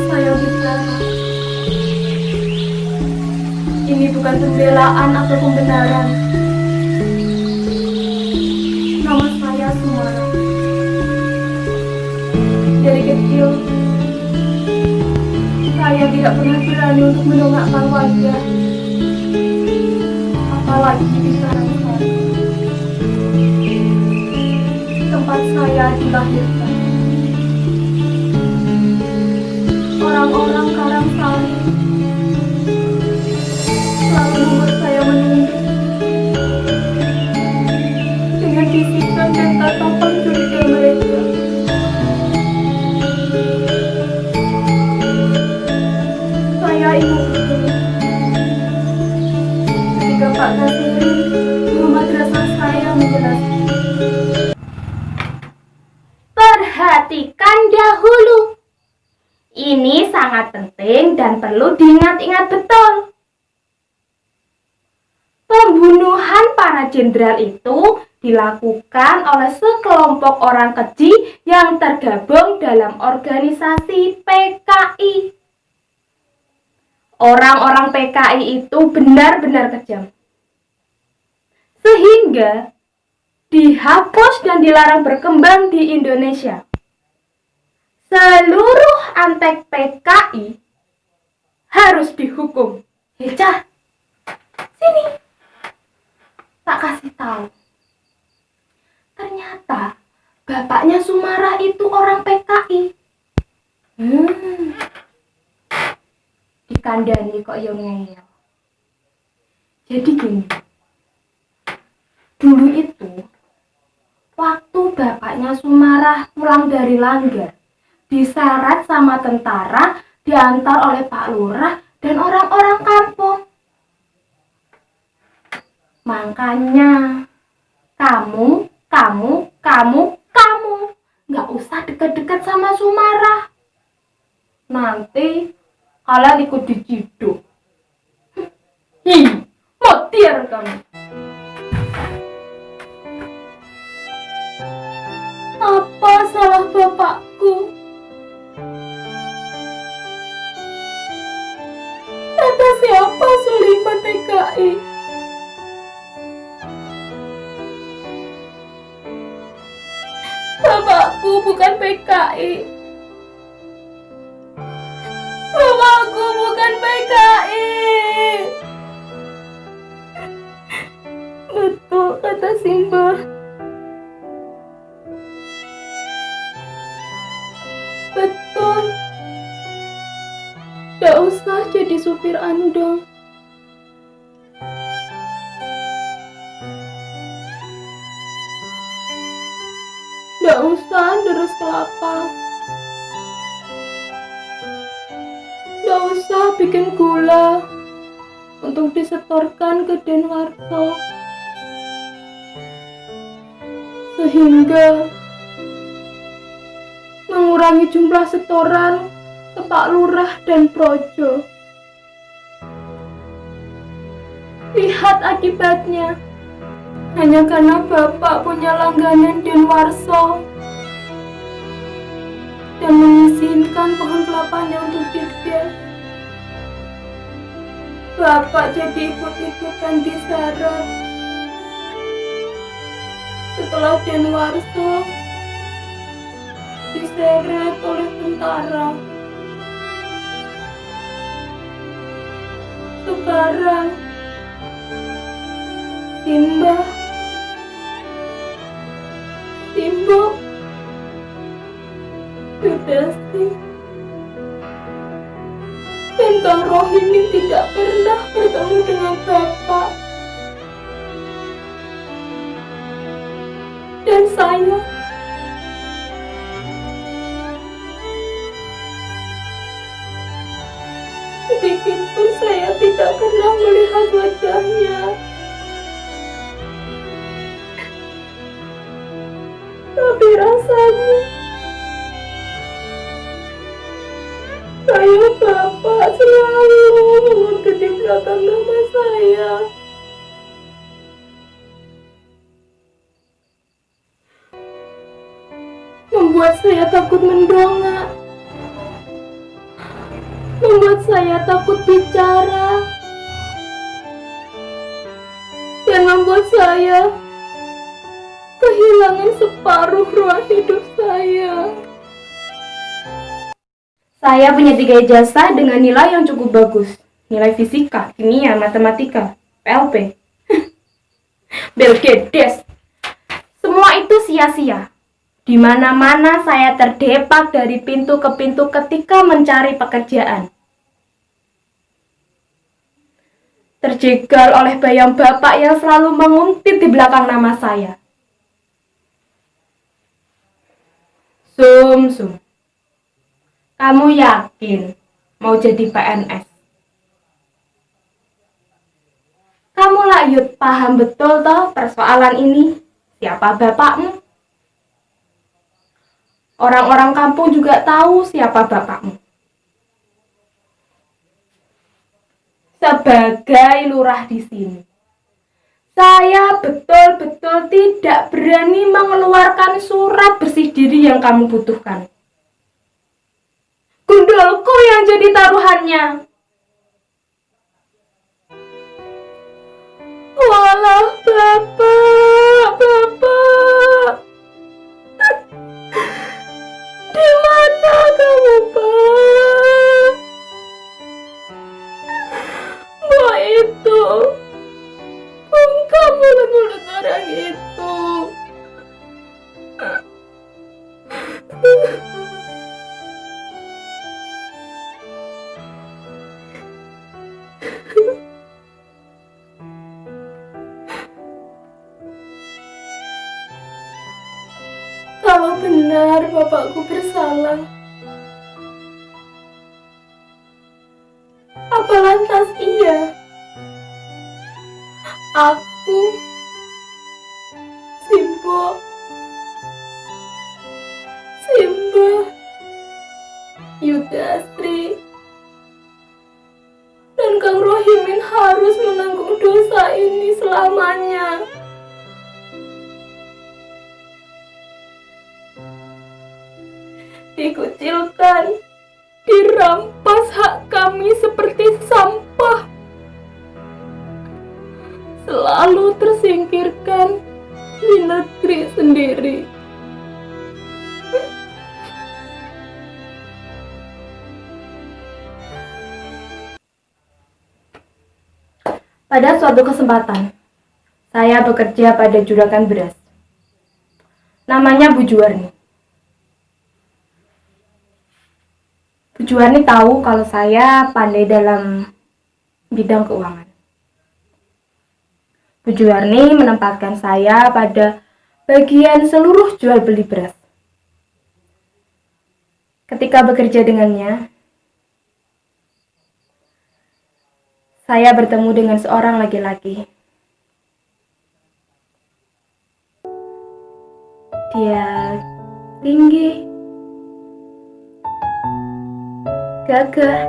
saya bicara. Ini bukan pembelaan atau pembenaran. Nama saya Sumara. Dari kecil, saya tidak pernah berani untuk mendongakkan wajah, apalagi di Karangsari, tempat saya dilahirkan. Orang-orang Karangsari selalu membuat saya menunduk dengan bisikan dan tatapan curiga mereka. Saya ingat betul ketika Pak Kasiri guru madrasah saya menjelaskan. Perhatikan dahulu. Ini sangat penting dan perlu diingat-ingat betul. Pembunuhan para jenderal itu dilakukan oleh sekelompok orang keji yang tergabung dalam organisasi PKI. Orang-orang PKI itu benar-benar kejam. Sehingga dihapus dan dilarang berkembang di Indonesia. Seluruh antek PKI harus dihukum. Cah, sini. Tak kasih tahu. Ternyata bapaknya Sumara itu orang PKI. Dikandani kok yang ngeyel. Jadi gini. Dulu itu, waktu bapaknya Sumara pulang dari Langgar, diseret sama tentara, diantar oleh Pak Lurah dan orang-orang kampung. Makanya kamu nggak usah deket-deket sama Sumara. Nanti kalian ikut diciduk. Motir kamu. Apa salah bapakku? Kata siapa Suliman PKI? Bapakku bukan PKI. Bapakku bukan PKI. Betul kata Simba. Betul. Gak usah jadi supir andong. Gak usah deres kelapa. Gak usah bikin gula untuk disetorkan ke Denwarso. Sehingga mengurangi jumlah setoran ke Pak Lurah dan Projo. Lihat akibatnya. Hanya karena Bapak punya langganan Denwarso dan mengizinkan pohon kelapanya untuk dibias. Bapak jadi ikut-ikutan diseret. Setelah Denwarso diseret oleh tentara. Sekarang Simba Yudasti dan Kang Rohini tidak pernah bertemu dengan Bapak. Dan saya sedikit pun saya tidak pernah melihat wajahnya. Tapi rasanya kayak Bapak selalu menguntit di belakang nama saya. Membuat saya takut mendongak. membuat saya takut bicara, dan membuat saya kehilangan separuh ruang hidup saya. Saya punya 3 ijazah dengan nilai yang cukup bagus. Nilai fisika, kimia, matematika, PLP. Belgedes. Semua itu sia-sia. Di mana-mana saya terdepak dari pintu ke pintu ketika mencari pekerjaan. Terjegal oleh bayang bapak yang selalu menguntit di belakang nama saya. Sum, kamu yakin mau jadi PNS? Kamu Yud paham betul toh persoalan ini? Siapa bapakmu? Orang-orang kampung juga tahu siapa bapakmu. Sebagai lurah di sini, saya betul-betul tidak berani mengeluarkan surat bersih diri yang kamu butuhkan. Gundulku yang jadi taruhannya. Walah, Bapak. Di mana kamu, Pak? Bahwa itu bungkam mulut-mulut orang itu. Kalau benar bapakku bersalah, apa lantas iya? Aku, Simba, Yudastri, dan Kang Rohimin harus menanggung dosa ini selamanya. Dikucilkan, dirampas hak kami seperti sampah, selalu tersingkirkan di negeri sendiri. Pada suatu kesempatan, saya bekerja pada juragan beras. Namanya Bu Juwarni. Bu Juwarni tahu kalau saya pandai dalam bidang keuangan. Bu Juwarni menempatkan saya pada bagian seluruh jual beli beras. Ketika bekerja dengannya, saya bertemu dengan seorang laki-laki. Dia tinggi, gagah,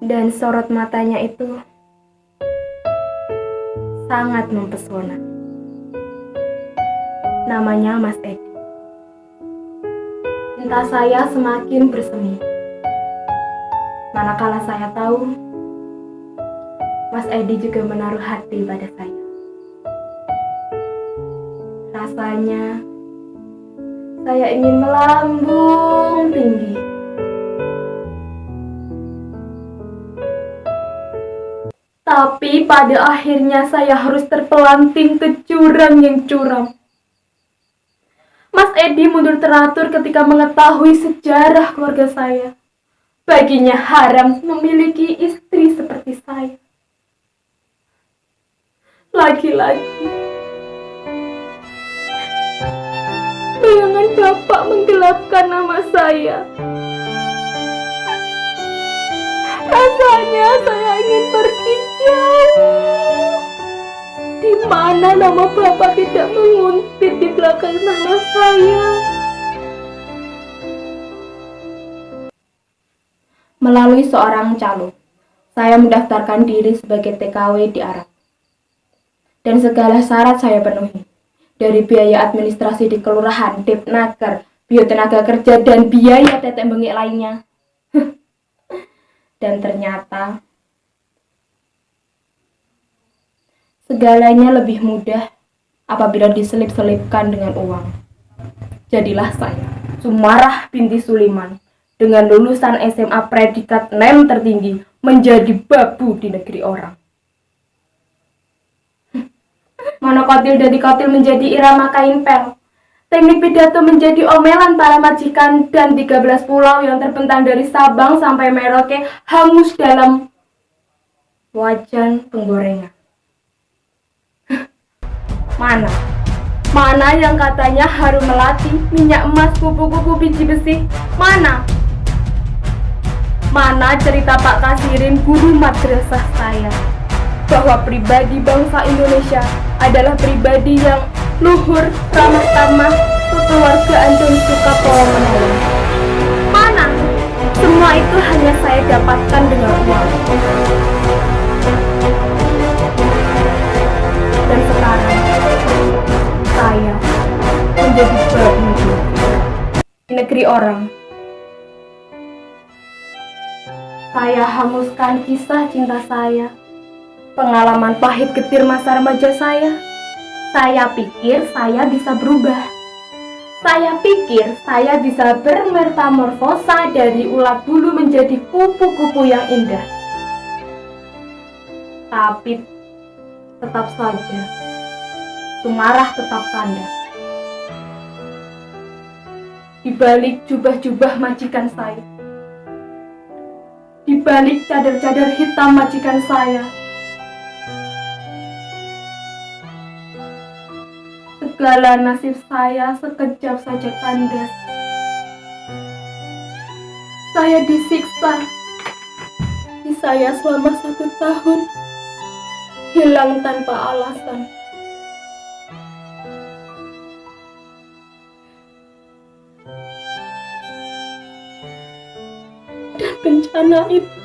dan sorot matanya itu sangat mempesona. Namanya Mas Edi. Cinta saya semakin bersemi, manakala saya tahu Mas Edi juga menaruh hati pada saya. Rasanya saya ingin melambung tinggi. Tapi pada akhirnya saya harus terpelanting ke jurang yang curam. Mas Edi mundur teratur ketika mengetahui sejarah keluarga saya. Baginya haram memiliki istri seperti saya. Lagi-lagi, bayangan Bapak menggelapkan nama saya. Rasanya saya ingin pergi jauh, di mana nama Bapak tidak menguntit di belakang nama saya. Melalui seorang calo, saya mendaftarkan diri sebagai TKW di Arab. Dan segala syarat saya penuhi. Dari biaya administrasi di kelurahan, Depnaker, biotenaga kerja, dan biaya tetek bengek lainnya. Dan ternyata segalanya lebih mudah apabila diselip-selipkan dengan uang. Jadilah saya, Sumarah binti Suliman, dengan lulusan SMA predikat NEM tertinggi, menjadi babu di negeri orang. Monokotil dan dikotil menjadi irama kain pel. Teknik pidato menjadi omelan para majikan, dan 13 pulau yang terbentang dari Sabang sampai Merauke hangus dalam wajan penggorengan. Mana yang katanya harum melati, minyak emas, kupu-kupu, biji besi? Mana cerita Pak Kasirin, guru madrasah saya, bahwa pribadi bangsa Indonesia adalah pribadi yang luhur, ramah tamah, kekeluargaan, dan suka tolong menolong? Mana? Semua itu hanya saya dapatkan dengan uang. Dan sekarang saya menjadi babu di negeri orang. Saya hanguskan kisah cinta saya, pengalaman pahit getir masa remaja saya. Saya pikir saya bisa berubah. Saya pikir saya bisa bermetamorfosa dari ulat bulu menjadi kupu-kupu yang indah. Tapi tetap saja, Sumarah tetap kandas. Di balik jubah-jubah majikan saya, di balik cadar-cadar hitam majikan saya, segala nasib saya sekejap saja kandas. Saya disiksa. Saya selama 1 tahun hilang tanpa alasan. Dan bencana itu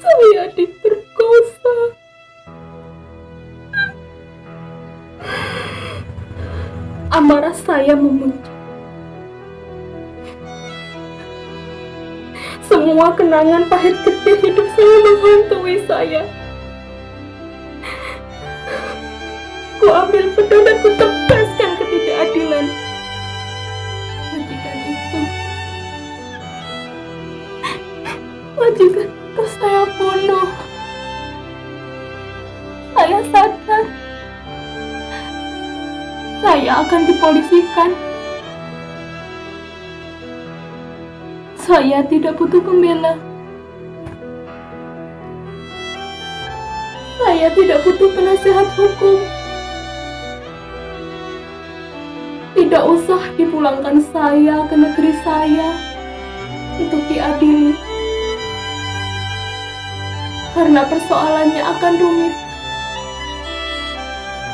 saya diperkosa. Amarah saya memuncak. Semua kenangan pahit getir hidup saya menghantui saya. Ku ambil pedang dan ku tebaskan ketidakadilan. Majikan itu saya bunuh. Saya sadar saya akan dipolisikan. Saya tidak butuh pembela. Saya tidak butuh penasehat hukum. Tidak usah dipulangkan saya ke negeri saya untuk diadili, karena persoalannya akan rumit.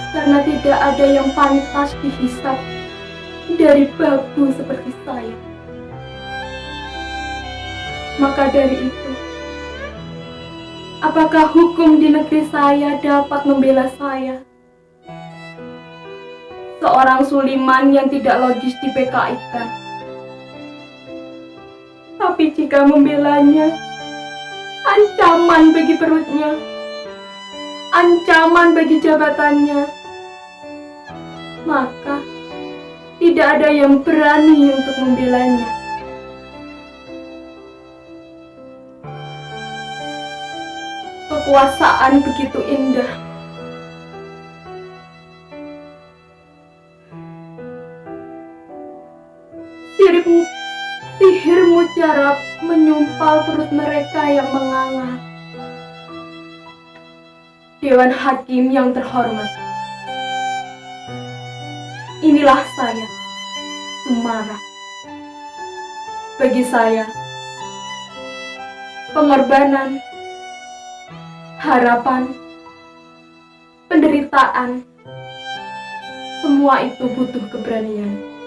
Karena tidak ada yang pantas dihisap dari babu seperti saya. Maka dari itu, apakah hukum di negeri saya dapat membela saya? Seorang Suliman yang tidak logis di PKI-kan. Tapi jika membelanya, ancaman bagi perutnya, ancaman bagi jabatannya, maka tidak ada yang berani untuk membelanya. Kekuasaan begitu indah. Sihir mujarab menyumpal perut mereka yang menganga. Dewan Hakim yang terhormat, inilah saya, Sumarah. Bagi saya, pengorbanan, harapan, penderitaan, semua itu butuh keberanian.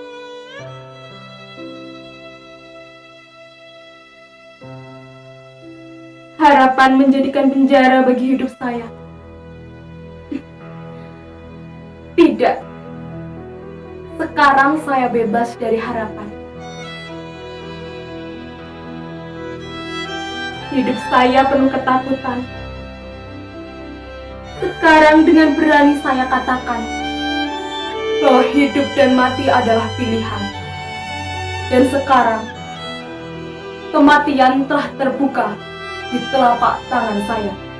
Harapan menjadikan penjara bagi hidup saya. Tidak Sekarang saya bebas dari harapan. Hidup saya penuh ketakutan. Sekarang dengan berani saya katakan bahwa hidup dan mati adalah pilihan. Dan sekarang, kematian telah terbuka di telapak tangan saya.